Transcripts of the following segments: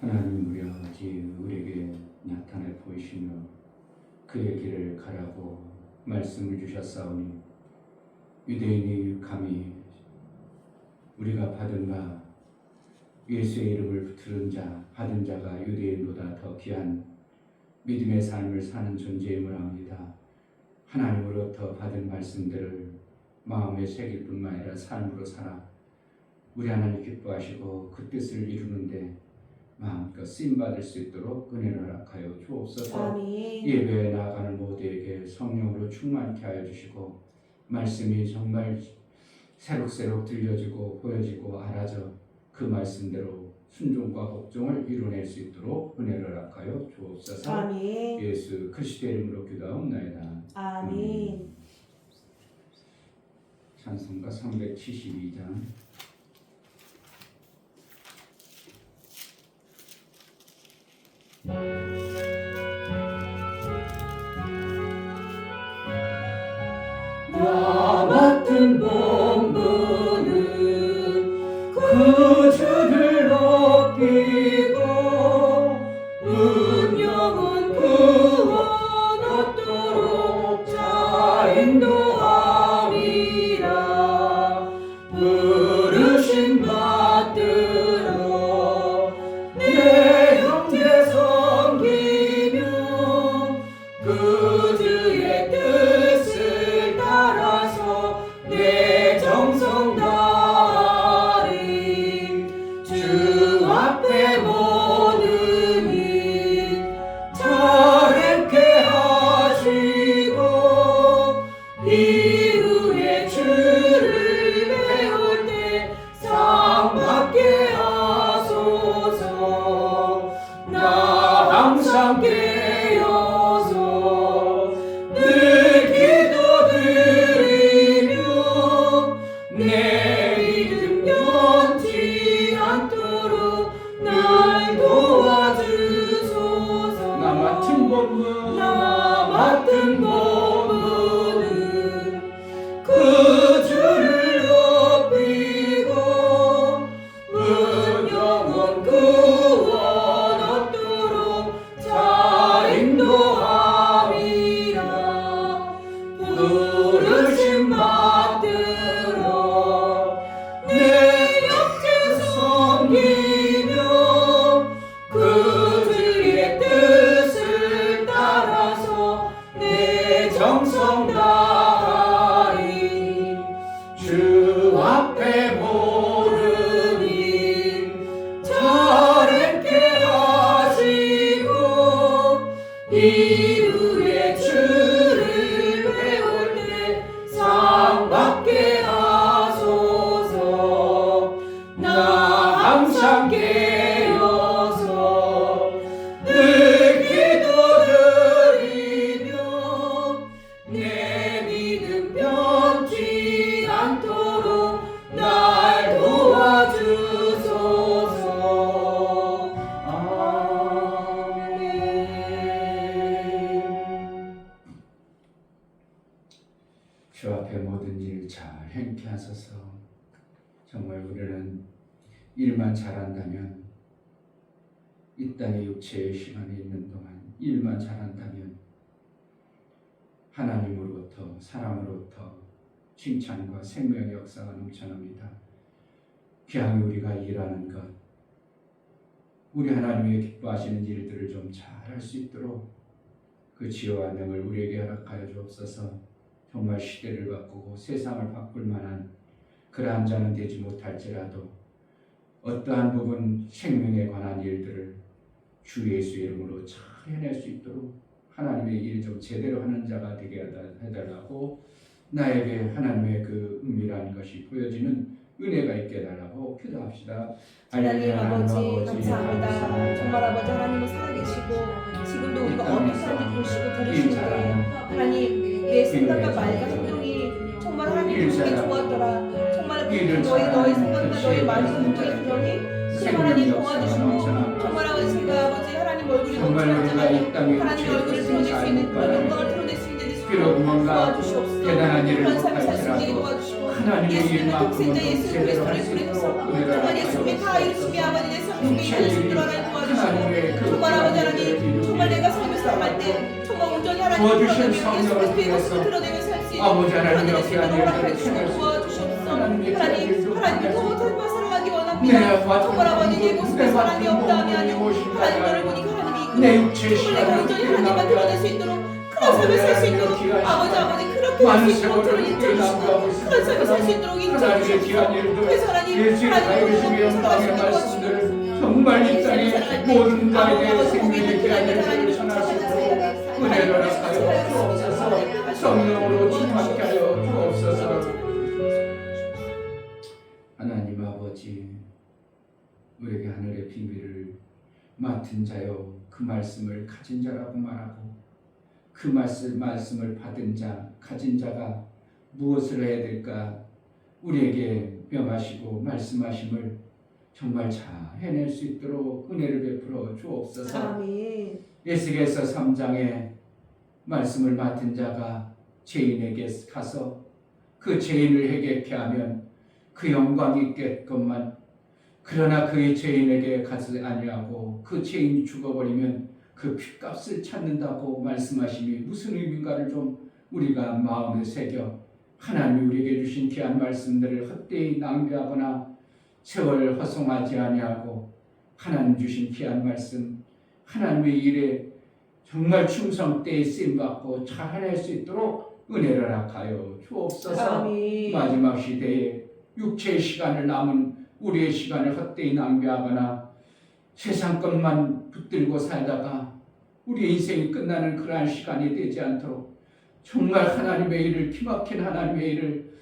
하나님 우리 아버지 우리에게 나타내 보이시며 그의 길을 가라고 말씀을 주셨사오니 유대인이 감히 우리가 받은 바 예수의 이름을 들은 자 받은 자가 유대인보다 더 귀한 믿음의 삶을 사는 존재임을 압니다. 하나님으로부터 받은 말씀들을 마음에 새길 뿐만 아니라 삶으로 살아 우리 하나님 기뻐하시고 그 뜻을 이루는데 마음껏 쓰임받을 수 있도록 은혜를 허락하여 주옵소서. 아멘. 예배에 나아가는 모두에게 성령으로 충만케 하여 주시고 말씀이 정말 새록새록 들려지고 보여지고 알아져 그 말씀대로 순종과 복종을 이루어낼 수 있도록 은혜를 허락하여 주옵소서. 아멘. 예수 그리스도의 이름으로 기도하옵나이다. 아멘. 찬송가 372장 나 맡은 본분은 그 주를 높이고 운명은 구원 얻도록 자 인도함이라. 부르심 받들어 내 형제 섬기며 그 주의 뜻을 따라서 내 정성 다하리. 주 앞에 모든 일 자행케 하시고 이후에 주를 배울 때 상 받게 하소서. 나 항상 깨어서 늘 기도드리며 내 믿음 변치 않도록 날 도와주소서. 나 맡은 본분 나 맡은 본분은 그 주를 높이고 문영원 구원 얻도록 자 인도함이라. 부르심 받들어 내 형제 섬기며 그 주의 뜻을 따라서 내 정성 다하리. 주 앞에 모든 일 자행케 하시고 이후에 주를 배울 때 상 받게 하소서. 나 항상 깨어서 늘 기도드리며 내 믿음 변치 않도록 날 도와주소서. 아멘. 주 앞에 모든 일 잘 행케 하소서. 정말 우리는 일만 잘한다면 이 땅의 육체의 시간에 있는 동안 일만 잘한다면 하나님으로부터 사람으로부터 칭찬과 생명의 역사가 넘쳐납니다. 귀하게 우리가 일하는 것 우리 하나님의 기뻐하시는 일들을 좀 잘할 수 있도록 그 지혜와 능을 우리에게 허락하여 주옵소서. 정말 시대를 바꾸고 세상을 바꿀 만한 그러한 자는 되지 못할지라도 어떠한 부분 생명에 관한 일들을 주 예수 이름으로 잘 해낼 수 있도록 하나님의 일 좀 제대로 하는 자가 되게 해달라고 나에게 하나님의 그 은밀한 것이 보여지는 은혜가 있게 해달라고 기도합시다. 하나님 아버지 감사합니다. 감사합니다. 정말 아버지 하나님은 살아계시고 지금도 우리가 어떻게 하는지 보시고 들으시는데 하나님 내 생각과 말과 행동이 정말 하나님 보기 좋았더라. 정말 너의 생각과 너의 말이 보기 좋으니 그래 하나님 도와주시고 정말 아버지 제가 아버지 하나님 얼굴이 넘쳐나잖아요. 하나님 얼굴을 드러낼 수 있는 그런 영광을 드러낼 수 있는 비록 뭔가 도와주시옵소서. 대단한 일을 그런 삶을 살 수 있게 못할지라도 도와주시고 하나님의 예수님의 일만큼은 독생자 예수 제대로 할 그리스도를 수 보내셔서 있도록 은혜를 정말 예수님의 다 이루심이 아버지 내 삶 속에 이루어질 줄 알아 도와주시옵소서. 하나님의 그 정말 아버지 하나님 기도를 정말 내가 삶을 살아갈 때 정말 온전히 하나님 도와주신 드러내며 예수 성령을 그리스도의 모습을 통해서 드러내며 살 수 있는 아버지 하나님 하나님의 옆에 생명을 하나님의 허락해 주시고 생명을 도와주시옵소서. 하나님의 하나님 기도를 하나님 더 통해서 정말 사랑하기 내 원합니다. 같은 정말 아버지 내 몸, 모습에 내 사랑이 같은 없다면 몸을 하나님 너를 보니까 하나님이 내 이끌어 육체의 정말 내가 시간을 온전히 하나님만 드러낼 수 있도록 그런 삶을 살 수 있도록 아버지 그렇게 할 수 있도록 저를 인정해주시고 그런 삶을 살 수 있도록 하나님의 귀한 인정해주시고 일들 그래서 하나님 예수의 다윗의 영광의 말씀들을 정말 이 땅에 모든 자에게 생명의 귀한 일들을 전할 수 있도록 은혜를 허락하여 주옵소서. 성령으로 충만케 하여 주옵소서. 하나님 아버지, 우리에게 하늘의 비밀을 맡은 자여 그 말씀을 가진 자라고 말하고 그 말씀을 받은 자, 가진 자가 무엇을 해야 될까 우리에게 명하시고 말씀하심을 정말 잘 해낼 수 있도록 은혜를 베풀어 주옵소서. 아멘. 에스겔서 3장에 말씀을 맡은 자가 죄인에게 가서 그 죄인을 해결케 하면 그 영광이 있겠건만 그러나 그의 죄인에게 가지 아니하고 그 죄인이 죽어버리면 그 핏값을 찾는다고 말씀하심이 무슨 의미인가를 좀 우리가 마음에 새겨 하나님이 우리에게 주신 귀한 말씀들을 헛되이 낭비하거나 세월 허송하지 아니하고 하나님 주신 귀한 말씀 하나님의 일에 정말 충성 때에 쓰임받고 잘 해낼 수 있도록 은혜를 허락하여 주옵소서. 아멘. 마지막 시대에 육체의 시간을 남은 우리의 시간을 헛되이 낭비하거나 세상 것만 붙들고 살다가 우리 인생이 끝나는 그러한 시간이 되지 않도록 정말 하나님의 일을 기막힌 하나님의 일을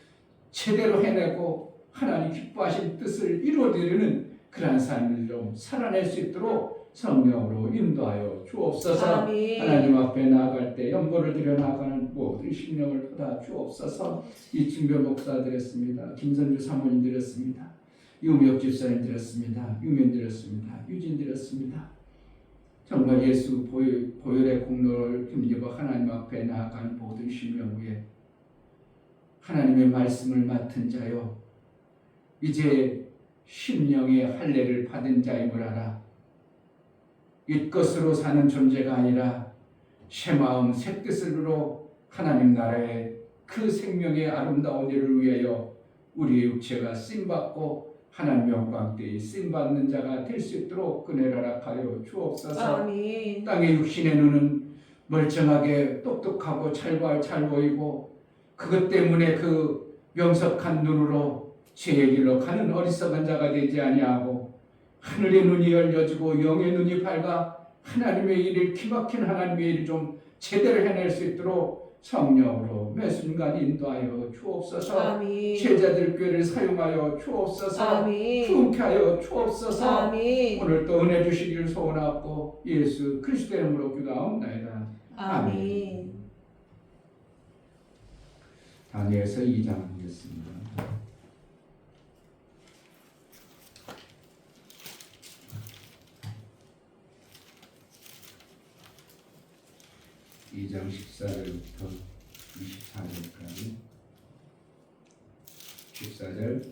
제대로 해내고 하나님 기뻐하신 뜻을 이루어드리는 그러한 삶을 좀 살아낼 수 있도록 성령으로 인도하여 주옵소서. 아멘. 하나님 앞에 나아갈 때 연보를 드려 나아가는 모든 심령을 받아 주옵소서. 이진별 목사 드렸습니다. 김선주 사모님 드렸습니다. 유미혁 집사님 드렸습니다. 유면 드렸습니다. 유진 드렸습니다. 정말 예수 보혈의 공로를 힘입어 하나님 앞에 나아가는 모든 심령 위에 하나님의 말씀을 맡은 자여 이제 심령의 할례를 받은 자임을 알아. 옛것으로 사는 존재가 아니라 새 마음 새 뜻으로 하나님 나라의 그 생명의 아름다운 일을 위하여 우리의 육체가 쓰임받고 하나님 영광 때에 쓰임받는 자가 될 수 있도록 은혜를 허락하여 주옵소서. 아멘. 땅의 육신의 눈은 멀쩡하게 똑똑하고 잘 보이고 그것 때문에 그 명석한 눈으로 죄의 길로 가는 어리석은 자가 되지 아니하고 하늘의 눈이 열려지고 영의 눈이 밝아 하나님의 일을 기막힌 하나님의 일을 좀 제대로 해낼 수 있도록 성령으로 매 순간 인도하여 주옵소서. 아멘. 제자들 꾀를 사용하여 주옵소서. 아멘. 부흥케 하여 주옵소서. 아멘. 오늘 또 은혜 주시기를 소원하고 예수 그리스도의 이름으로 기도하옵나이다. 아멘. 다니엘서 2장 보겠습니다. 이 장 14절부터 24절까지 14절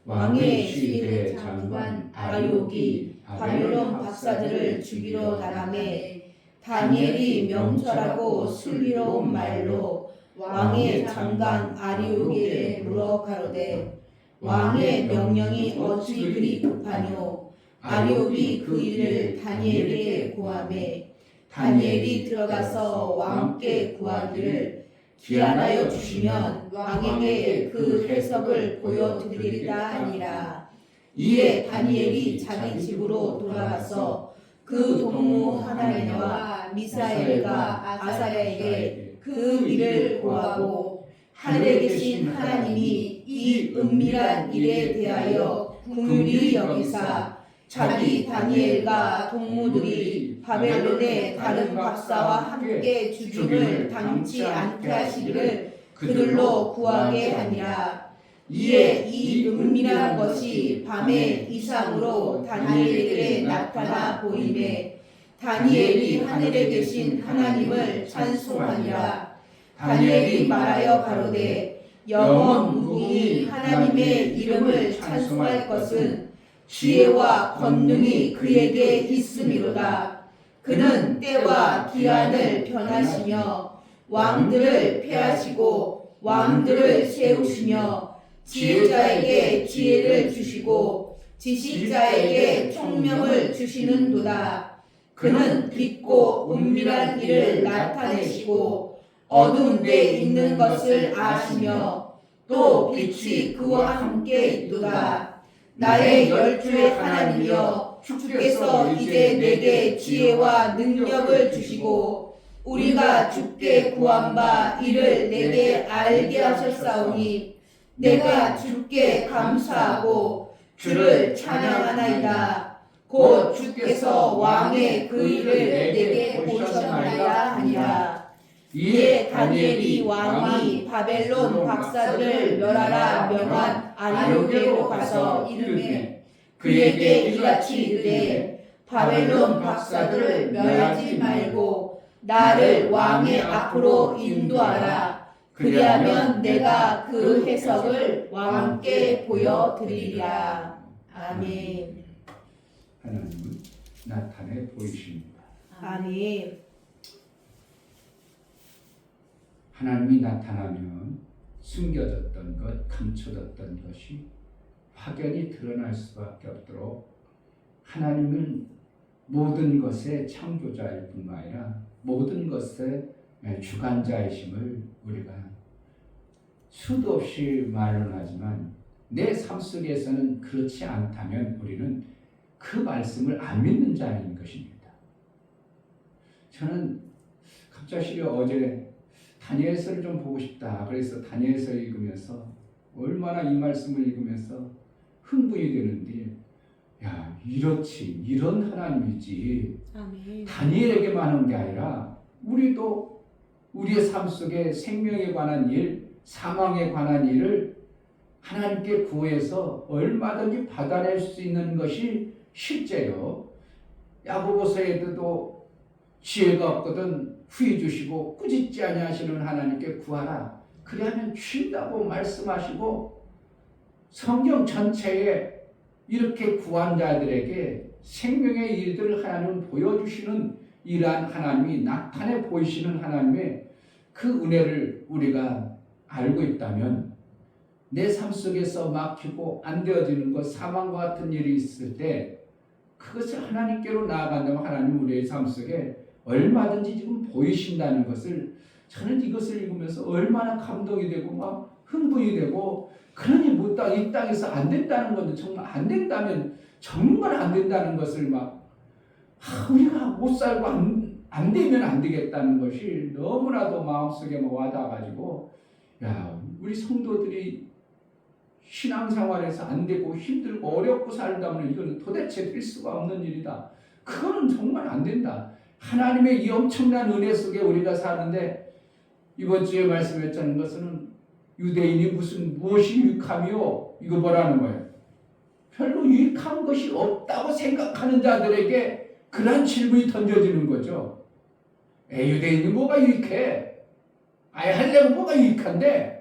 왕의 시대 장관 아리옥이 바벨론 박사들을 죽이러 나가매 다니엘이 명철하고 슬기로운 말로 왕의 장관 아리옥에게 물어 가로되 왕의 명령이 어찌 그리 급하뇨. 아리옥이 그 일을 다니엘에게 고하매 다니엘이 들어가서 왕께 구하기를 기한하여 주시면 왕에게 그 해석을 보여드리리다 하니라. 이에 다니엘이 자기 집으로 돌아가서 그 동무 하나냐와 미사엘과 아사랴에게 그 일을 고하고 하늘에 계신 하나님이 이 은밀한 일에 대하여 긍휼히 여기사 자기 다니엘과 동무들이 바벨론의 다른 박사와 함께 죽임을 당치 않게 하시기를 그들로 구하게 하니라. 이에 이 은밀한 것이 밤의 이상으로 다니엘에게 나타나 보이매 다니엘이 하늘에 계신 하나님을 찬송하니라. 다니엘이 말하여 가로되 영원 무궁히 하나님의 이름을 찬송할 것은 지혜와 권능이 그에게 있음이로다. 그는 때와 기한을 변하시며 왕들을 폐하시고 왕들을 세우시며 지혜자에게 지혜를 주시고 지식자에게 총명을 주시는도다. 그는 깊고 은밀한 일을 나타내시고 어두운 데 있는 것을 아시며 또 빛이 그와 함께 있도다. 나의 열주의 하나님이여, 주께서 이제 내게 지혜와 능력을 주시고 우리가 주께 구한 바 이를 내게 알게 하셨사오니 내가 주께 감사하고 주를 찬양하나이다. 곧 주께서 왕의 그 일을 내게 보셨나이다 하니라. 이에 다니엘이 왕이 바벨론 박사들을 멸하라 명한 아리오게로 가서 이르매 그에게 이같이 이르되 바벨론 박사들을 멸하지 말고 나를 왕의 앞으로 인도하라. 그리하면 내가 그 해석을 왕께 보여드리리라. 아멘. 하나님은 나타내 보이십니다. 아멘. 하나님이 나타나면 숨겨졌던 것, 감춰졌던 것이 확연히 드러날 수밖에 없도록 하나님은 모든 것의 창조자일 뿐만 아니라 모든 것의 주관자이심을 우리가 수도 없이 말론하지만 내 삶 속에서는 그렇지 않다면 우리는 그 말씀을 안 믿는 자인 것입니다. 저는 갑자기 어제 다니엘서를 좀 보고 싶다. 그래서 다니엘서 읽으면서 얼마나 이 말씀을 읽으면서 흥분이 되는데, 야, 이렇지, 이런 하나님이지. 아멘. 다니엘에게만 한 게 아니라 우리도 우리의 삶 속에 생명에 관한 일, 사망에 관한 일을 하나님께 구해서 얼마든지 받아낼 수 있는 것이 실제요. 야고보서에도 지혜가 없거든 후히 주시고 꾸짖지 아니하시는 하나님께 구하라. 그리하면 주신다고 말씀하시고 성경 전체에 이렇게 구한 자들에게 생명의 일들을 하나님은 보여주시는 이러한 하나님이 나타내 보이시는 하나님의 그 은혜를 우리가 알고 있다면 내 삶 속에서 막히고 안 되어지는 것, 사망과 같은 일이 있을 때 그것을 하나님께로 나아간다면 하나님 우리의 삶 속에 얼마든지 지금 보이신다는 것을, 저는 이것을 읽으면서 얼마나 감동이 되고 막 흥분이 되고, 그러니 이 땅에서 안 된다는 건데 정말 안 된다면 정말 안 된다는 것을 막 우리가 못 살고 안 되면 안 되겠다는 것이 너무나도 마음속에 와닿아가지고, 야, 우리 성도들이 신앙생활에서 안 되고 힘들고 어렵고 살다면 이거는 도대체 될 수가 없는 일이다. 그거는 정말 안 된다. 하나님의 이 엄청난 은혜 속에 우리가 사는데, 이번 주에 말씀했다는 것은 유대인이 무엇이 유익함이요? 이거 뭐라는 거예요? 별로 유익한 것이 없다고 생각하는 자들에게 그런 질문이 던져지는 거죠. 유대인이 뭐가 유익해? 아예 하려고 뭐가 유익한데?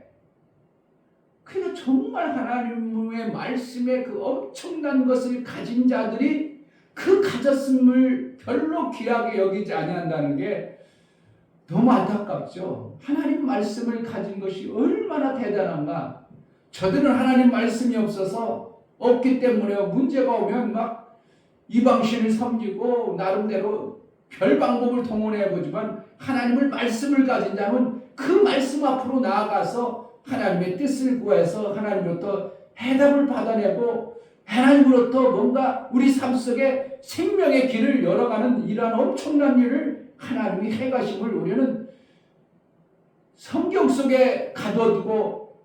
그래서 정말 하나님의 말씀에 그 엄청난 것을 가진 자들이 그 가졌음을 별로 귀하게 여기지 아니한다는 게 너무 안타깝죠. 하나님 말씀을 가진 것이 얼마나 대단한가. 저들은 하나님 말씀이 없기 때문에 문제가 오면 막 이방신을 섬기고 나름대로 별 방법을 동원해 보지만, 하나님을 말씀을 가진 자는 그 말씀 앞으로 나아가서 하나님의 뜻을 구해서 하나님으로부터 해답을 받아내고 하나님으로부터 뭔가 우리 삶 속에 생명의 길을 열어가는 이러한 엄청난 일을 하나님이 해가심을 우리는 성경 속에 가둬두고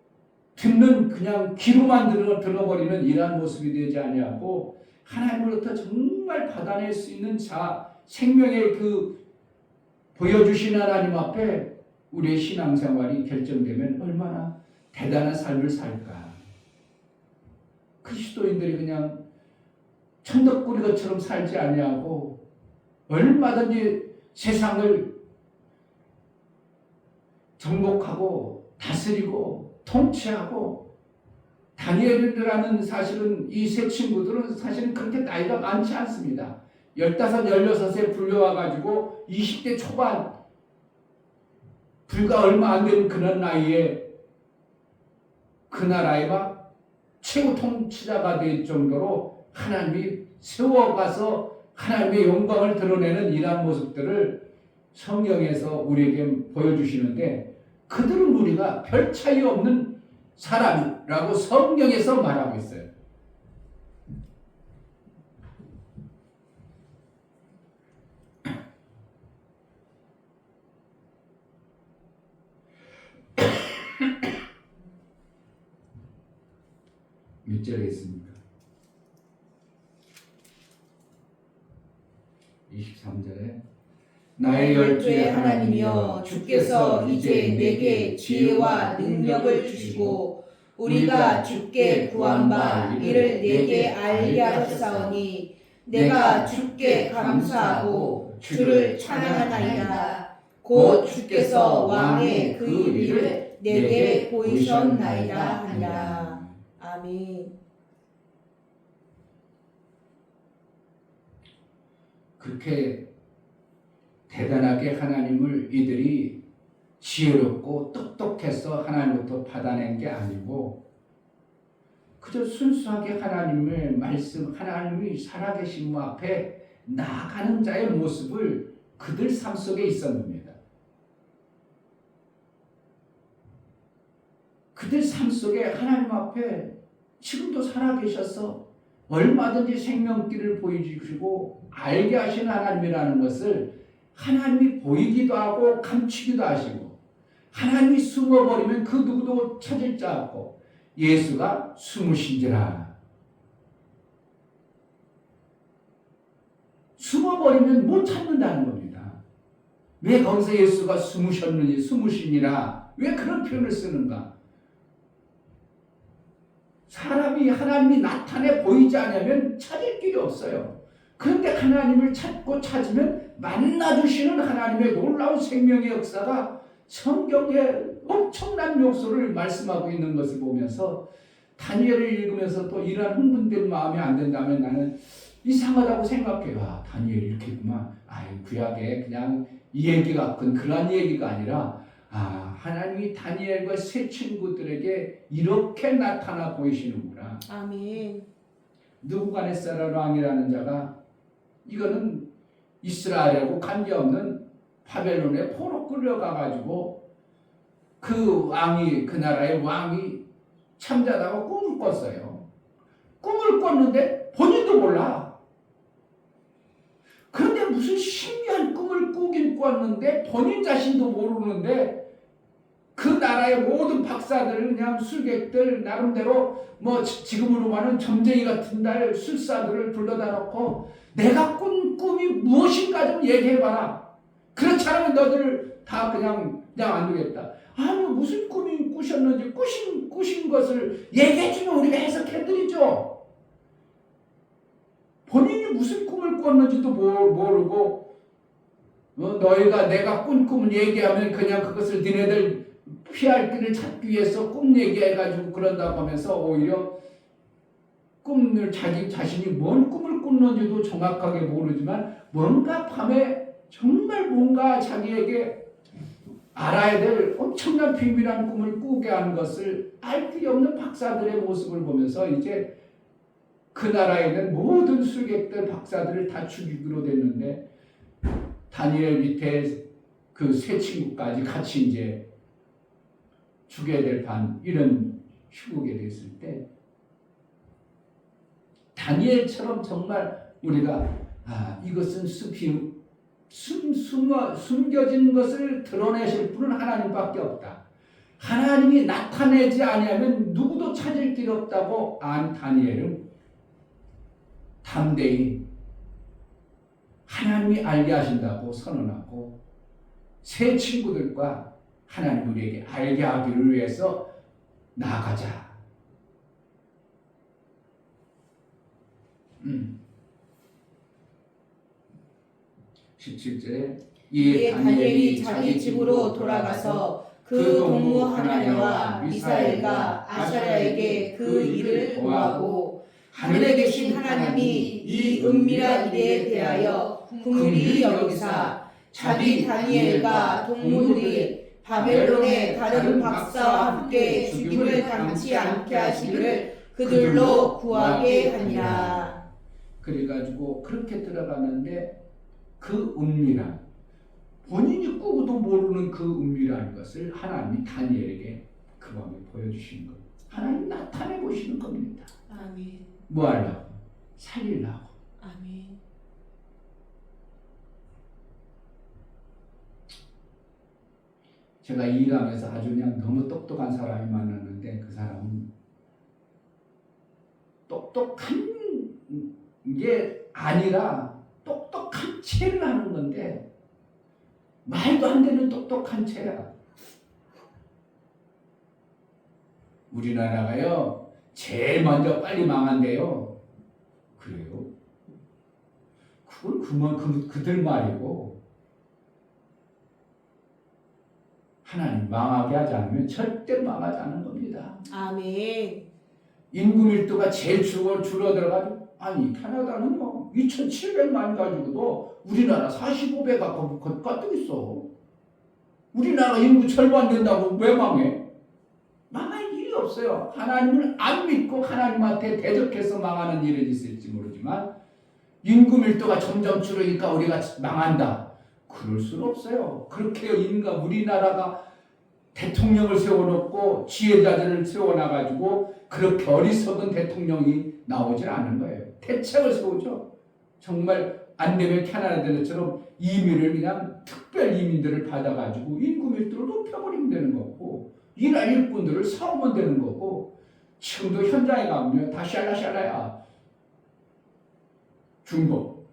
듣는 그냥 귀로만 들어버리는 이러한 모습이 되지 아니하고, 하나님으로부터 정말 받아낼 수 있는 생명의 그 보여주신 하나님 앞에 우리의 신앙생활이 결정되면 얼마나 대단한 삶을 살까. 그리스도인들이 그냥 천덕꾸리 것처럼 살지 아니하고 얼마든지 세상을 정복하고 다스리고 통치하고 다니엘이라는 사실은 이 세 친구들은 사실은 그렇게 나이가 많지 않습니다. 15, 16에 불려와가지고 20대 초반 불과 얼마 안 되는 그런 나이에 그 나라의 막 최고 통치자가 될 정도로 하나님이 세워가서 하나님의 영광을 드러내는 이러한 모습들을 성경에서 우리에게 보여주시는데 그들은 우리가 별 차이 없는 사람이라고 성경에서 말하고 있어요. 몇 절에 있습니까? 23절에 나의 열주의 하나님이여 주께서 이제 내게 지혜와 능력을 주시고 우리가 주께 구한 바 이를 내게 알게 하셨사오니 내가 주께 감사하고 주를 찬양하나이다. 곧 주께서 왕의 그 일을 내게 보이셨나이다 하니라. 아멘. 그렇게 대단하게 하나님을 이들이 지혜롭고 똑똑해서 하나님부터 받아낸 게 아니고 그저 순수하게 하나님의 말씀, 하나님이 살아계신 분 앞에 나아가는 자의 모습을 그들 삶 속에 있었습니다. 그들 삶 속에 하나님 앞에 지금도 살아계셔서 얼마든지 생명길을 보여주시고 알게 하시는 하나님이라는 것을 하나님이 보이기도 하고 감추기도 하시고 하나님이 숨어버리면 그 누구도 찾을 자 없고 예수가 숨으신지라. 숨어버리면 못 찾는다는 겁니다. 왜 거기서 예수가 숨으셨는지 숨으시니라 왜 그런 표현을 쓰는가? 사람이 하나님이 나타내 보이지 않으면 찾을 길이 없어요. 그런데 하나님을 찾고 찾으면 만나주시는 하나님의 놀라운 생명의 역사가 성경에 엄청난 요소를 말씀하고 있는 것을 보면서 다니엘을 읽으면서 또 이러한 흥분된 마음이 안 된다면 나는 이상하다고 생각해요. 아, 다니엘이 이렇게 있구만. 구약에 그냥 이 얘기 같은 그런 얘기가 아니라 하나님이 다니엘과 세 친구들에게 이렇게 나타나 보이시는구나. 아멘. 느부갓네살 왕이라는 자가 이거는 이스라엘하고 관계없는 바벨론에 포로 끌려가가지고 그 왕이 그 나라의 왕이 참자다가 꿈을 꿨어요. 꿈을 꿨는데 본인도 몰라. 그런데 무슨 신기한 꿈을 꾸긴 꿨는데 본인 자신도 모르는데 그 나라의 모든 박사들 그냥 술객들 나름대로 뭐 지금으로 말하는 점쟁이 같은 날 술사들을 불러다 놓고 내가 꾼 꿈이 무엇인가 좀 얘기해봐라. 그렇지 않으면 너희들 다 그냥 안 되겠다. 아니 무슨 꿈이 꾸셨는지 꾸신 것을 얘기해주면 우리가 해석해드리죠. 본인이 무슨 꿈을 꿨는지도 모르고 너희가 내가 꾼 꿈을 얘기하면 그냥 그것을 니네들 피할 길을 찾기 위해서 꿈 얘기해가지고 그런다고 하면서 오히려 꿈을 자기 자신이 뭔 꿈을 꿨는지도 정확하게 모르지만 뭔가 밤에 정말 뭔가 자기에게 알아야 될 엄청난 비밀한 꿈을 꾸게 하는 것을 알 길이 없는 박사들의 모습을 보면서 이제 그 나라에 있는 모든 술객들 박사들을 다 죽이기로 됐는데 다니엘 밑에 그 세 친구까지 같이 이제 죽여야 될 이런 희곡에 됐을 때 다니엘처럼 정말 우리가 이것은 숨겨진 것을 드러내실 분은 하나님밖에 없다. 하나님이 나타내지 아니하면 누구도 찾을 길 없다고 안 다니엘은 담대히 하나님이 알게 하신다고 선언하고 세 친구들과 하나님 우리에게 알게 하기를 위해서 나아가자. 17절에 이에 다니엘이 자기 집으로 돌아가서 그 동무 하나냐와 미사엘과 아샤랴에게 그 일을 보하고 하늘에 계신 하나님이 이 은밀한 일에 대하여 긍휼히 여기사 자기 다니엘과 동무들이 바벨론의 다른 박사와 함께 죽임을 당치 않게 하시기를 그들로 구하게 하니라. 그래가지고 그렇게 들어가는데 그 은밀한 본인이 꾸고도 모르는 그 은밀한 것을 하나님이 다니엘에게 그 밤에 보여주시는 겁니다. 하나님 나타내 보시는 겁니다. 아멘. 뭐 하려고? 살리려고. 아멘. 제가 일하면서 아주 그냥 너무 똑똑한 사람이 만났는데 그 사람은 똑똑한 게 아니라 똑똑한 체를 하는 건데 말도 안 되는 똑똑한 체야. 우리나라가요 제일 먼저 빨리 망한대요. 그래요? 그건 그들 말이고 하나님 망하게 하지 않으면 절대 망하지 않은 겁니다. 아멘. 인구 밀도가 제일 줄어들어가지고 아니 캐나다는 뭐 2,700만 가지고도 우리나라 45배 가까이 있어. 우리나라 인구 절반 된다고 왜 망해? 망할 일이 없어요. 하나님을 안 믿고 하나님한테 대적해서 망하는 일은 있을지 모르지만 인구 밀도가 점점 줄으니까 우리가 망한다. 그럴 수는 없어요. 그렇게 우리나라가 대통령을 세워놓고 지혜자들을 세워놔가지고 그렇게 어리석은 대통령이 나오질 않은 거예요. 대책을 세우죠. 정말 안 되면 캐나다처럼 이민을 그냥 특별 이민들을 받아가지고 인구 밀도를 높여버리면 되는 거고 일할 일꾼들을 사오면 되는 거고 지금도 현장에 가면 다 샬라샬라야. 중국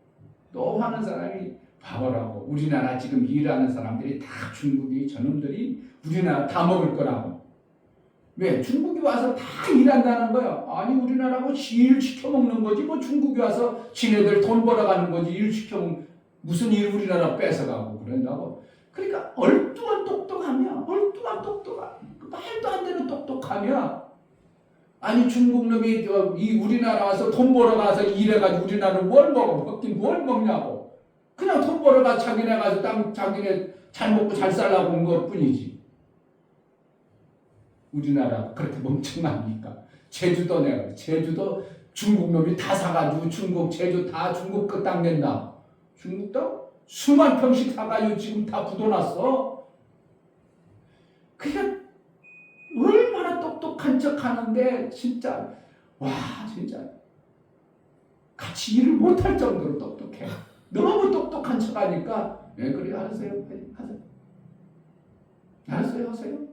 또 하는 사람이 바보라고. 우리나라 지금 일하는 사람들이 다 중국이 저놈들이 우리나라 다 먹을 거라고. 왜? 중국이 와서 다 일한다는 거야. 아니 우리나라고 일 시켜먹는 거지 뭐 중국이 와서 지네들 돈 벌어가는 거지 일 시켜먹는 무슨 일 우리나라 뺏어가고 그런다고. 그러니까 얼뚱한 똑똑하면 말도 안 되는 똑똑하면 아니 중국 놈이 이 우리나라 와서 돈 벌어가서 일해가지고 우리나라는 뭘 먹어? 먹긴 뭘 먹냐고. 그냥 돈 벌어가 자기네 가서 자기네 잘 먹고 잘 살라고 온 것 뿐이지. 우리나라 그렇게 멍청합니까? 제주도 중국 놈이 다 사가지고 제주 다 중국 그 땅 낸다. 중국도 수만 평씩 사가지고 지금 다 부도났어. 그냥 얼마나 똑똑한 척 하는데 진짜 같이 일을 못할 정도로 똑똑해. 너무 똑똑한 척 하니까 왜 그래? 하세요. 하세요.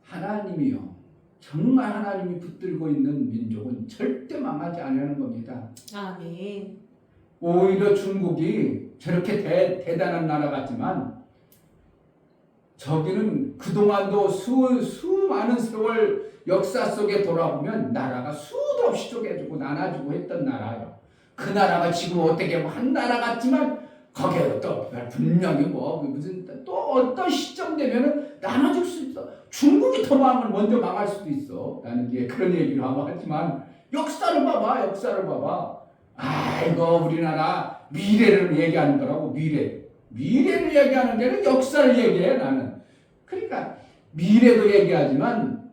하나님이요. 정말 하나님이 붙들고 있는 민족은 절대 망하지 않는 겁니다. 아멘. 오히려 중국이 저렇게 대단한 나라 같지만 저기는 그동안도 수많은 세월 역사 속에 돌아보면 나라가 수도 없이 쪼개지고 나눠주고 했던 나라예요. 그 나라가 지금 어떻게 한 나라 같지만 거기에 또 분명히 무슨 또 어떤 시점 되면은 나눠줄 수 있어. 중국이 더 먼저 망할 수도 있어. 나는 이제 그런 얘기를 하지만 역사를 봐봐. 아이고 우리나라 미래를 얘기하는 거라고. 미래를 얘기하는 데는 역사를 얘기해 나는. 그러니까 미래도 얘기하지만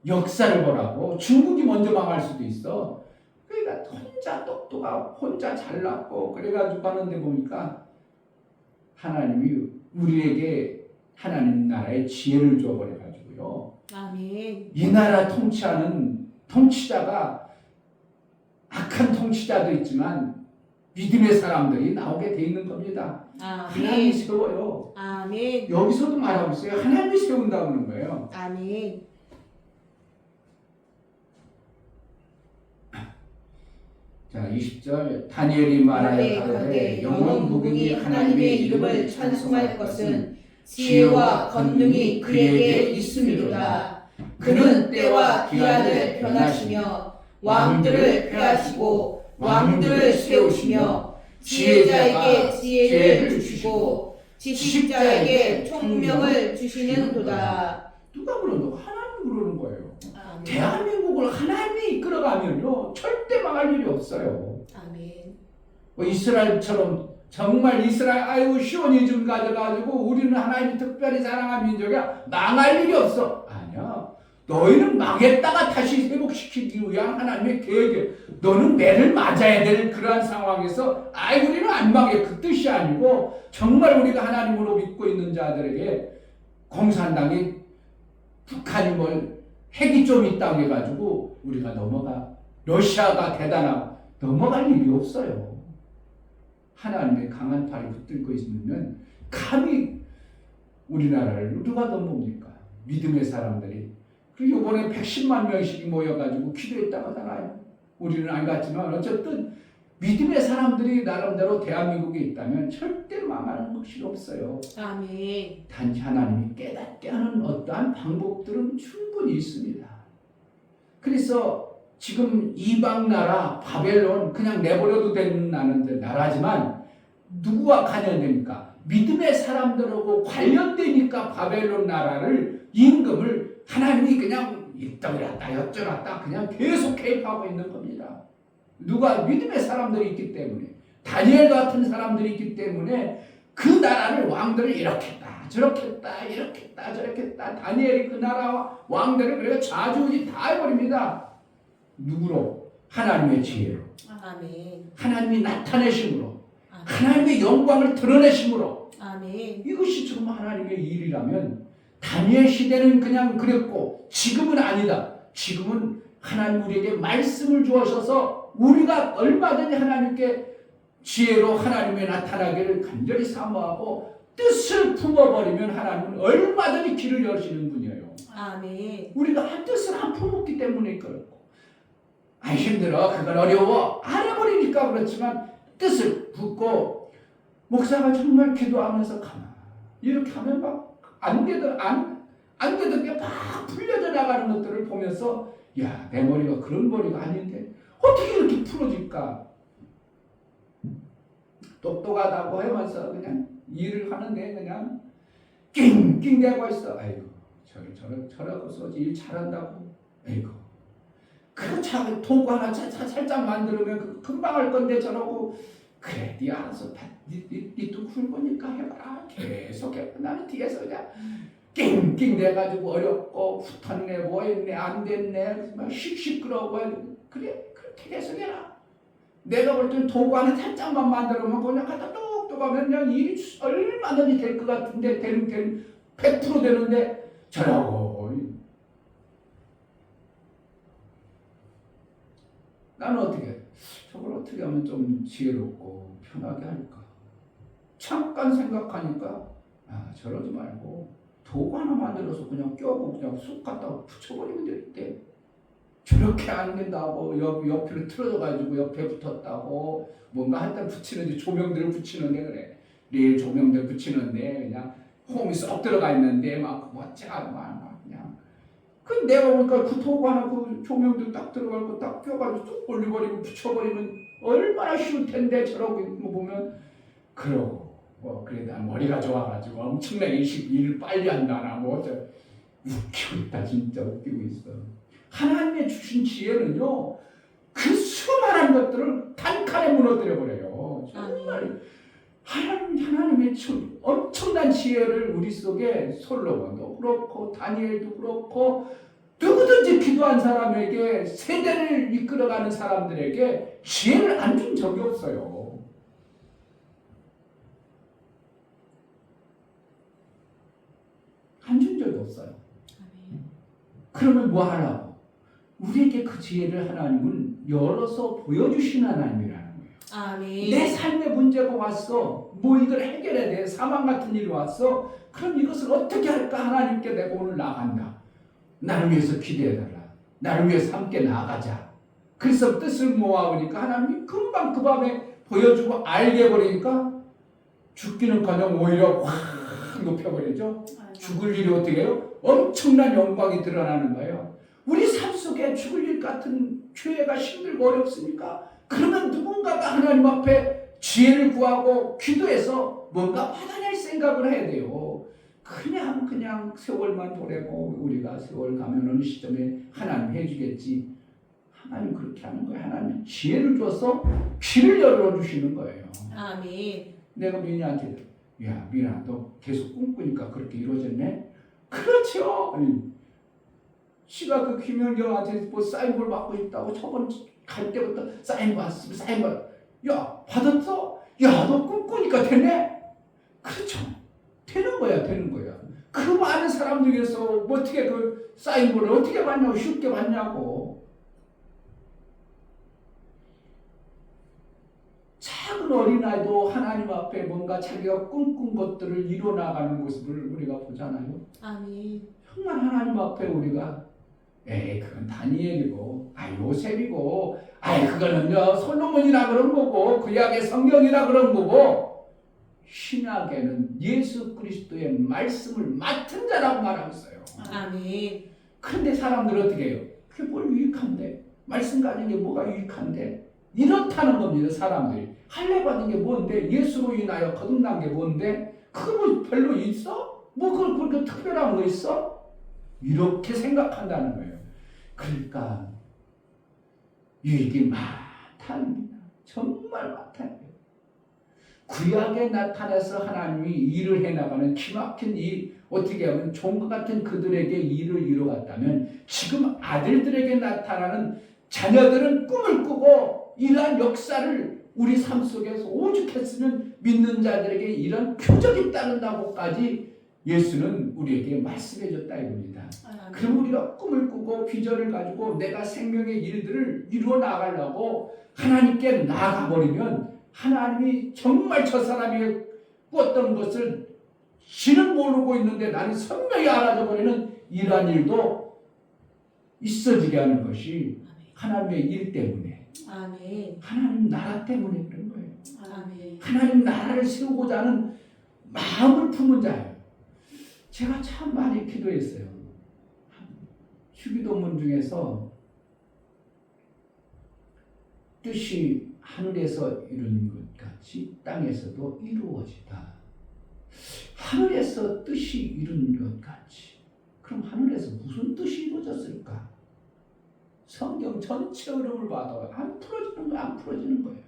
역사를 보라고. 중국이 먼저 망할 수도 있어. 그러니까 혼자 똑똑하고 혼자 잘났고 그래가지고 하는데 보니까 하나님이 우리에게 하나님 나라의 지혜를 줘버려가지고요. 아멘. 이 나라 통치하는 통치자가 악한 통치자도 있지만 믿음의 사람들이 나오게 돼 있는 겁니다. 하나님이 아멘. 세워요. 아멘. 여기서도 말하고 있어요. 하나님이 세운다는 거예요. 아멘. 자, 20절 다니엘이 말하여 가로되 영원 무궁이 하나님의 이름을 찬송할 것은 지혜와 권능이 그에게 있음이로다. 그는 때와 기한을 변하시며 왕들을 폐하시고 왕들을 세우시며 지혜자에게 지혜를 주시고 지식자에게 총명을 주시는도다. 누가 그러는 거? 하나님 그러는 거예요. 아멘. 대한민국을 하나님이 이끌어가면요 절대 망할 일이 없어요. 아멘. 뭐 이스라엘처럼 정말 이스라엘 아이고 시오니즘 가져가지고 우리는 하나님이 특별히 사랑한 민족이야 망할 일이 없어. 아니야. 너희는 망했다가 다시 회복시키기 위한 하나님의 계획이야. 너는 매를 맞아야 될 그러한 상황에서 아이 우리는 안 망해 그 뜻이 아니고 정말 우리가 하나님으로 믿고 있는 자들에게 공산당이 북한이 뭘 핵이 좀 있다고 해가지고 우리가 넘어가 러시아가 대단하고 넘어갈 일이 없어요. 하나님의 강한 팔이 붙들고 있으면 감히 우리나라를 누가 넘봅니까? 믿음의 사람들이. 그리고 이번에 110만 명씩이 모여가지고 기도했다고 하잖아요. 우리는 안 갔지만 어쨌든 믿음의 사람들이 나름대로 대한민국에 있다면 절대 망하는 것이 없어요. 아멘. 단지 하나님이 깨닫게 하는 어떠한 방법들은 충분히 있습니다. 그래서 지금 이방 나라 바벨론 그냥 내버려도 되는 나라지만 누구와 관련됩니까? 믿음의 사람들하고 관련되니까 바벨론 나라를 임금을 하나님이 그냥 이떠났다 여쩌났다 그냥 계속 개입하고 있는 겁니다. 누가 믿음의 사람들이 있기 때문에 다니엘 같은 사람들이 있기 때문에 그 나라를 왕들을 이렇게 했다 저렇게 했다 이렇게 했다 저렇게 했다 다니엘이 그 나라 왕들을 그래서 좌지우지 다 해버립니다. 누구로? 하나님의 지혜로 아멘. 하나님이 나타내심으로 아멘. 하나님의 영광을 드러내심으로 아멘. 이것이 정말 하나님의 일이라면 다니엘 시대는 그냥 그랬고 지금은 아니다. 지금은 하나님 우리에게 말씀을 주셔서 우리가 얼마든지 하나님께 지혜로 하나님의 나타나기를 간절히 사모하고 뜻을 품어버리면 하나님은 얼마든지 길을 여시는 분이에요. 아멘. 우리가 한 뜻을 안 품었기 때문에 그렇고 아 힘들어 그건 어려워 안 해버리니까 그렇지만 뜻을 붓고 목사가 정말 기도하면서 가만 이렇게 하면 막 안 되던 게 막 풀려져 나가는 것들을 보면서 야, 내 머리가 그런 머리가 아닌데 어떻게 이렇게 풀어질까? 똑똑하다고 하면서 그냥 일을 하는데 그냥 낑낑대고 있어. 아이고 저러고서 일 잘한다고. 아이고 그 참 통구 하나 살짝 만들면 그 금방 할 건데 저러고 그래 네 알아서 네또 굵으니까 해봐라. 계속 해. 나는 뒤에서 그냥 낑낑대가지고 어렵고 붙었네 뭐했네 안 됐네 막 시끄러워 그래 그렇게 계속 해라. 내가 볼 때는 도구 하나 살짝만 만들면 그냥 갖다 뚝뚝 하면 그냥 일이 얼마든지 될 것 같은데 되는 100% 되는데 저라고 나는 어떻게 저걸 어떻게 하면 좀 지혜롭고 편하게 할까 잠깐 생각하니까 아 저러지 말고 도구 하나 만들어서 그냥 껴고 그냥 쑥 갖다 붙여버리면 되는데 저렇게 안 된다고 옆으로 틀어져가지고 옆에 붙었다고 뭔가 한 단 붙이는데 조명들을 붙이는데 그래 레일 조명들 붙이는데 그냥 홈이 쏙 들어가 있는데 막 멋지가 막 그냥 그 내가 보니까 그 도구 하나 그 조명들 딱 들어가고 딱 껴가지고 쭉 올려버리고 붙여버리면 얼마나 쉬울 텐데 저러고 있는 거 보면 그러고 뭐 그래 난 머리가 좋아가지고 엄청나게 일을 빨리 한다나 뭐 저 웃기고 있다 진짜 웃기고 있어. 하나님의 주신 지혜는요 그 수많은 것들을 단칸에 무너뜨려 버려요. 정말 하나님의 엄청난 지혜를 우리 속에 솔로몬도 그렇고 다니엘도 그렇고 누구든지 기도한 사람에게 세대를 이끌어가는 사람들에게 지혜를 안 준 적이 없어요. 안 준 적이 없어요. 그러면 뭐 하라고? 우리에게 그 지혜를 하나님은 열어서 보여주신 하나님이라는 거예요. 아멘. 내 삶에 문제가 왔어. 뭐 이걸 해결해야 돼. 사망 같은 일이 왔어. 그럼 이것을 어떻게 할까? 하나님께 내가 오늘 나간다. 나를 위해서 기도해달라. 나를 위해서 함께 나가자. 그래서 뜻을 모아보니까 하나님이 금방 그 밤에 보여주고 알게 해버리니까 죽기는커녕 오히려 확 높여버리죠. 죽을 일이 어떻게 해요? 엄청난 영광이 드러나는 거예요. 우리 삶 속에 죽을 일 같은 죄가 힘들고 어렵습니까? 그러면 누군가가 하나님 앞에 지혜를 구하고 기도해서 뭔가 받아낼 생각을 해야 돼요. 그냥 세월만 보내고 우리가 세월 가면 어느 시점에 하나님 해주겠지. 하나님 그렇게 하는 거예요. 하나님 지혜를 줘서 길을 열어주시는 거예요. 아멘. 내가 민희한테 야 민아 너 계속 꿈꾸니까 그렇게 이루어졌네? 그렇죠. 아니, 씨가 그 김연경한테 뭐 사인볼 받고 있다고 저번 갈 때부터 사인 받았으면 사인 받. 야 받았어? 야 너 꿈꾸니까 되네? 그렇죠. 되는 거야. 그 많은 사람 중에서 어떻게 그 사인볼을 어떻게 받냐고 쉽게 받냐고. 작은 어린아이도 하나님 앞에 뭔가 자기가 꿈꾼 것들을 이뤄나가는 모습을 우리가 보잖아요. 아멘. 정말 하나님 앞에 우리가 에이 그건 다니엘이고 요셉이고 그거는요 솔로몬이라 그런 거고 구약의 성경이라 그런 거고 신약에는 예수 그리스도의 말씀을 맡은 자라고 말하고 있어요. 아멘. 그런데 사람들은 어떻게 해요? 그게 뭘 유익한데? 말씀 가진 게 뭐가 유익한데? 이렇다는 겁니다. 사람들이 할례 받은 게 뭔데? 예수로 인하여 거듭난 게 뭔데? 그거 뭐 별로 있어? 뭐 그렇게 특별한 거 있어? 이렇게 생각한다는 거예요. 그러니까 유익이 많답니다. 정말 많답니다. 구약에 나타나서 하나님이 일을 해나가는 기막힌 일, 어떻게 하면 종과 같은 그들에게 일을 이루어갔다면 지금 아들들에게 나타나는 자녀들은 꿈을 꾸고 이러한 역사를 우리 삶 속에서 오죽했으면 믿는 자들에게 이런 표적이 따른다고까지 예수는 우리에게 말씀해 줬다 이겁니다. 그럼 우리가 꿈을 꾸고 비전을 가지고 내가 생명의 일들을 이루어 나가려고 하나님께 나아가버리면 하나님이 정말 저 사람이 꾸었던 것을 지는 모르고 있는데 나는 선명히 알아져 버리는 이러한 일도 있어지게 하는 것이 하나님의 일 때문에 아멘. 하나님 나라 때문에 그런 거예요. 아멘. 하나님 나라를 세우고자 하는 마음을 품은 자예요. 제가 참 많이 기도했어요. 주기도문 중에서 뜻이 하늘에서 이룬 것 같이 땅에서도 이루어지다. 하늘에서 뜻이 이룬 것 같이. 그럼 하늘에서 무슨 뜻이 이루어졌을까? 성경 전체 흐름을 봐도 안 풀어지는 거예요.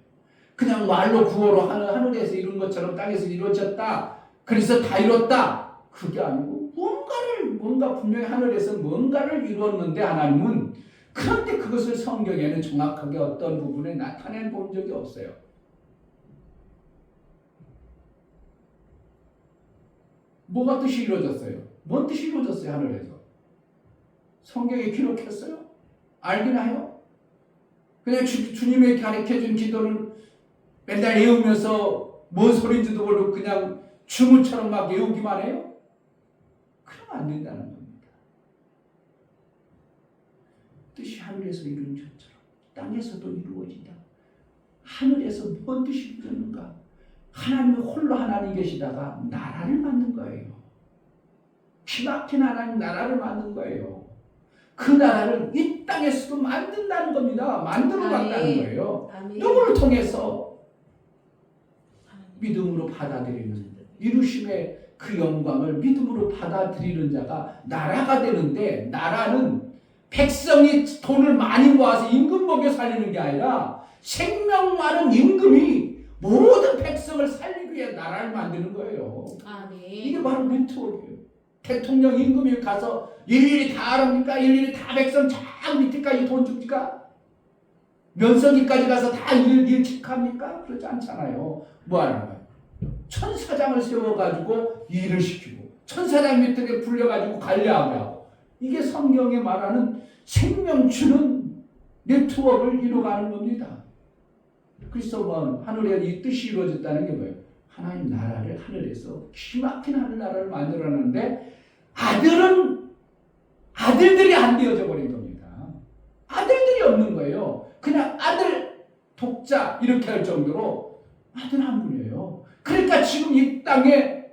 그냥 말로 구호로 하늘에서 이룬 것처럼 땅에서 이루어졌다. 그래서 다 이뤘다. 그게 아니고 뭔가 분명히 하늘에서 뭔가를 이루었는데 하나님은 그런데 그것을 성경에는 정확하게 어떤 부분에 나타낸 본 적이 없어요. 뭐가 뜻이 이루어졌어요? 뭔 뜻이 이루어졌어요? 하늘에서? 성경에 기록했어요? 알긴 해요? 그냥 주님이 가르쳐준 기도는 맨날 외우면서 뭔 소리인지도 모르고 그냥 주문처럼 막 외우기만 해요? 그러면 안 된다는 겁니다. 뜻이 하늘에서 이루어진 것처럼 땅에서도 이루어진다. 하늘에서 뭔 뜻이 이루어졌는가? 하나님이 홀로 하나님 계시다가 나라를 만든 거예요. 기막힌 하나님 나라를 만든 거예요. 그 나라를 이 땅에서도 만든다는 겁니다. 만들어 갔다는 거예요. 아멘. 누구를 통해서? 믿음으로 받아들이는 이루심의 그 영광을 믿음으로 받아들이는 자가 나라가 되는데, 나라는 백성이 돈을 많이 모아서 임금 먹여 살리는 게 아니라 생명 많은 임금이 모든 백성을 살리기 위해 나라를 만드는 거예요. 아멘. 이게 바로 네트워크예요. 대통령 임금이 가서 일일이 다 알아봅니까? 일일이 다 백성 쫙 밑에까지 돈 줍니까? 면석이까지 가서 다 일 체크합니까? 그렇지 않잖아요. 뭐 하는 거예요? 천사장을 세워가지고 일을 시키고 천사장 밑에 불려가지고 관리하게 하고, 이게 성경에 말하는 생명 주는 네트워크를 이루어가는 겁니다. 그리스도 하늘에 이 뜻이 이루어졌다는 게 뭐예요? 하나님 나라를 하늘에서 기막힌 하늘나라를 만들어놨는데 아들들이 안 되어져 버린 겁니다. 아들들이 없는 거예요. 그냥 아들 독자 이렇게 할 정도로 아들 한 분이에요. 그러니까 지금 이 땅에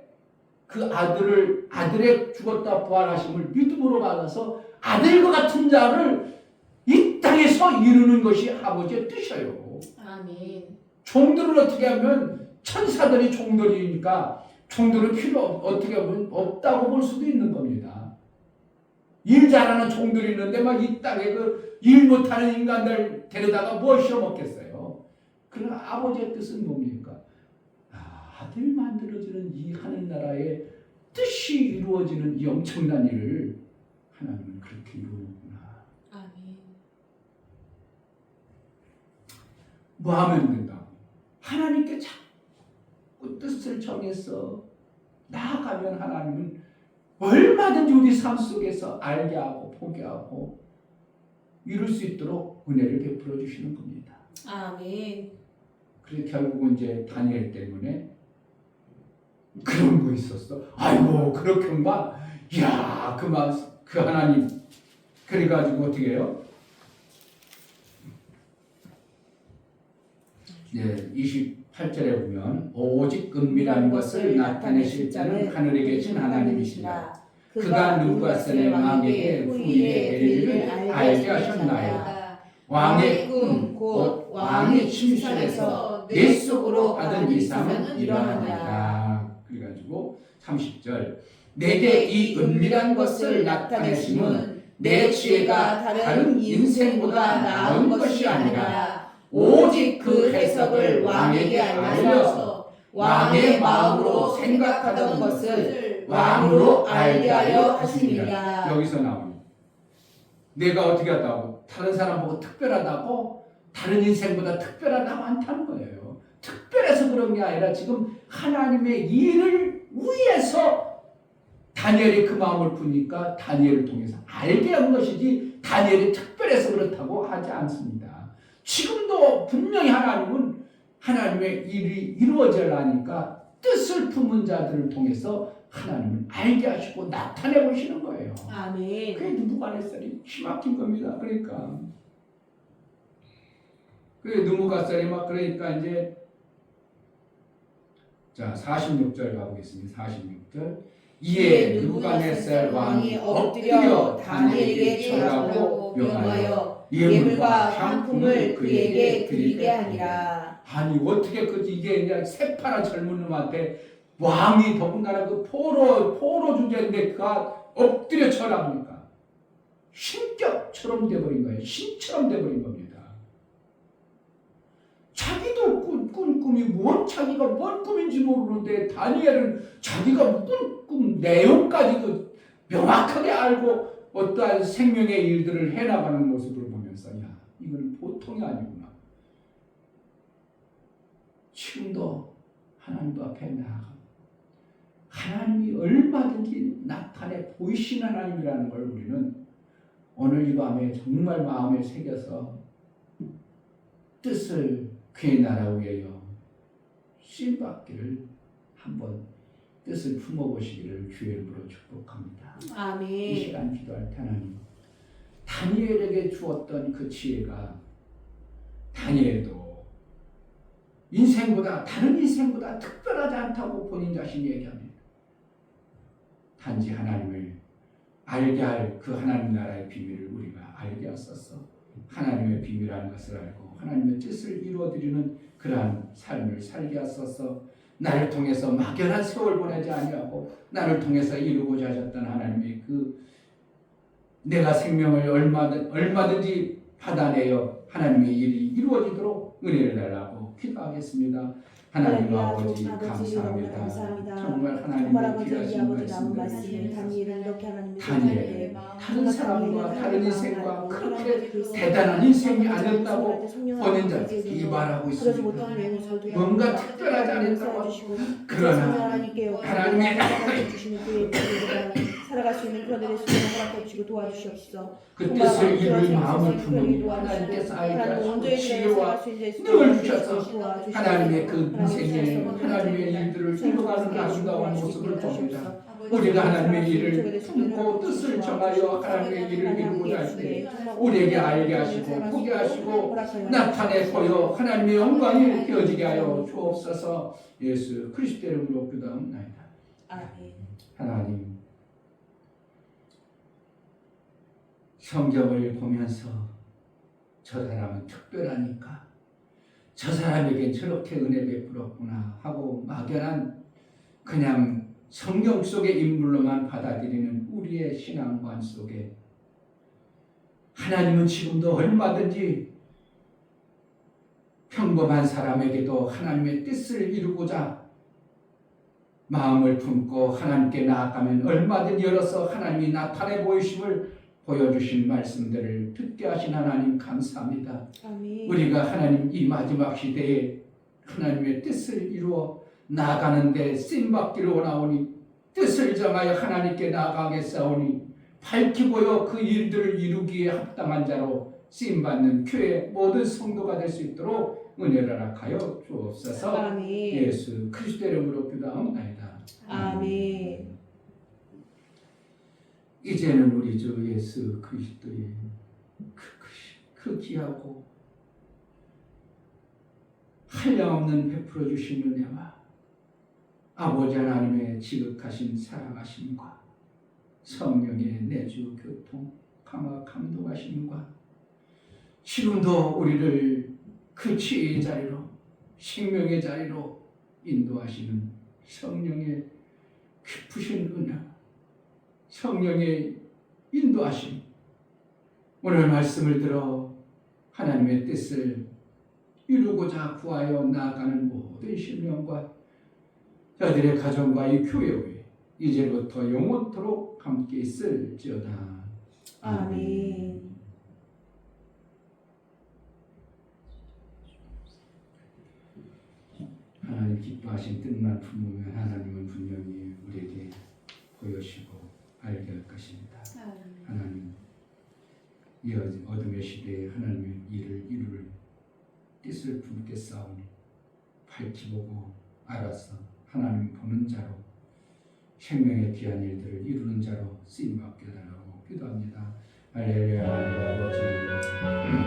그 아들의 죽었다 부활하심을 믿음으로 받아서 아들과 같은 자를 이 땅에서 이루는 것이 아버지의 뜻이에요. 아멘. 종들은 어떻게 하면 천사들이 종들이니까 종들은 필요 어떻게 보면 없다고 볼 수도 있는 겁니다. 일 잘하는 종들이 있는데 막 이 땅에 그 일 못하는 인간들 데려다가 뭐 시험 먹겠어요. 그러나 아버지의 뜻은 뭡니까? 아들 만들어지는 이 하늘나라의 뜻이 이루어지는 이 엄청난 일을 하나님은 그렇게 이루는구나. 아멘. 뭐 하면 된다? 하나님께 자꾸 뜻을 정해서 나아가면 하나님은 얼마든지 우리 삶 속에서 알게 하고 보게 하고 이룰 수 있도록 은혜를 베풀어 주시는 겁니다. 아멘. 그래서 결국은 이제 다니엘 때문에 그런 거 있었어. 아이고 그렇게만 야 그만 그 하나님 그래가지고 어떻게 해요? 네, 28절에 보면 오직 은밀한 것을 나타내실 자는 하늘에 계신 하나님이시라. 그가 누구가 쓰는 왕에게 후일에 될 일을 알게 하셨나요? 왕의 꿈 곧 왕이 침실에서 내 속으로 받은 이상은 이러하니라. 그래가지고 30절 내게 이 은밀한 것을 나타내심은 내 지혜가 다른 인생보다 나은 것이 아니라 오직 그 해석을 왕에게 알려서 왕의 마음으로 생각하던 것을 왕으로 알게 하려 하심이라. 여기서 나옵니다. 내가 어떻게 했다고? 다른 사람 보고 특별하다고? 다른 인생보다 특별하다고 않다는 거예요. 특별해서 그런 게 아니라 지금 하나님의 일을 위해서 다니엘이 그 마음을 푸니까 다니엘을 통해서 알게 한 것이지 다니엘이 특별해서 그렇다고 하지 않습니다. 지금도 분명히 하나님은 하나님의 일이 이루어지려니까 뜻을 품은 자들을 통해서 하나님을 알게 하시고 나타내 보시는 거예요. 아멘. 그게 느부갓네살이 기막힌 겁니다. 그러니까 느부갓네살이 막 그러니까 이제 자 46절 가보겠습니다. 46절 이에 느부갓네살 왕이 엎드려 다니엘에게 절하고 명하여 예물과 향품을 그에게 드리게 하니라. 아니 어떻게 이게 그냥 새파란 젊은 놈한테 왕이 더군다나 그 포로 주제인데 그가 엎드려 절하니까 신격처럼 돼버린 거예요. 신처럼 돼버린 겁니다. 자기도 꾼 꿈이 자기가 뭔 꿈인지 모르는데 다니엘은 자기가 꾼 꿈 내용까지도 명확하게 알고 어떠한 생명의 일들을 해나가는 모습을 보면서 야 이건 보통이 아니구나. 지금도 하나님도 앞에 나아가 하나님이 얼마든지 나타내 보이시는 하나님이라는 걸 우리는 오늘 이 밤에 정말 마음에 새겨서 뜻을 그의 나라 위하여 쓰임받기를 한번 뜻을 품어보시기를 주의 이름으로 축복합니다. 아멘. 이 시간 기도할 때 하나님 다니엘에게 주었던 그 지혜가 다니엘도 다른 인생보다 특별하지 않다고 본인 자신이 얘기합니다. 단지 하나님을 알게 할 그 하나님 나라의 비밀을 우리가 알게 하소서. 하나님의 비밀이라는 것을 알고 하나님의 뜻을 이루어드리는 그러한 삶을 살게 하소서. 나를 통해서 막연한 세월 보내지 아니하고 나를 통해서 이루고자 하셨던 하나님의 그 내가 생명을 얼마든지 받아내어 하나님의 일이 이루어지도록 은혜를 달라고 기도하겠습니다. 하나님 아버지 감사합니다. 정말 하나님의 귀하신 말씀들 다니엘 다른 사람과 다른 인생과 그렇게 대단한 인생이 아니었다고 본인 자들이 말하고 있습니다. 뭔가 특별하지 않았다고 그러나 하나님의 살아갈 수 있는 그런 은혜를 허락해 주시고 도와주시옵소서. 그 뜻을 이룰 마음을 품은 하나님께서 알게 하시고 치유와 능을 주셔서 하나님의 그 인생에 하나님의 일들을 이루어가는 아름다운 모습을 보입니다. 우리가 하나님의 일을 품고 뜻을 정하여 하나님의 일을 이루고자 할 때 우리에게 알게 하시고 보게 하시고 나타내 보여 하나님의 영광이 되어지게 하여 주옵소서. 예수 그리스도의 이름으로 기도합니다. 아멘. 하나님 성경을 보면서 저 사람은 특별하니까 저 사람에겐 저렇게 은혜 베풀었구나 하고 막연한 그냥 성경 속의 인물로만 받아들이는 우리의 신앙관 속에 하나님은 지금도 얼마든지 평범한 사람에게도 하나님의 뜻을 이루고자 마음을 품고 하나님께 나아가면 얼마든지 열어서 하나님이 나타내 보이심을 보여주신 말씀들을 듣게 하신 하나님 감사합니다. 아멘. 우리가 하나님 이 마지막 시대에 하나님의 뜻을 이루어 나아가는데 쓰임받기를 원하오니 뜻을 정하여 하나님께 나아가겠사오니 밝히 보여 그 일들을 이루기에 합당한 자로 쓰임받는 교회 모든 성도가 될 수 있도록 은혜를 허락하여 주옵소서. 아멘. 예수 그리스도의 이름으로 기도하옵나이다. 아멘. 이제는 우리 주 예수 그리스도의 그 귀하고 한량없는 베풀어 주신 은혜와 아버지 하나님의 지극하신 사랑하심과 성령의 내주 교통 감화 감동하심과 지금도 우리를 그 지혜의 자리로 생명의 자리로 인도하시는 성령의 깊으신 은혜와 성령의 인도하심, 오늘 말씀을 들어 하나님의 뜻을 이루고자 구하여 나아가는 모든 심령과 저들의 가정과 이 교회 위에 이제부터 영원토록 함께 있을지어다. 아멘. 하나님 기뻐하신 뜻만 품으면 하나님은 분명히 우리에게 보여주시고 알게 할 것입니다. 하나님 이 어둠의 시대에 하나님의 일을 이룰 뜻을 품게 싸우니 밝히 보고 알아서 하나님 보는 자로 생명의 귀한 일들을 이루는 자로 쓰임받게 달라고 기도합니다. 할렐루야. 아버지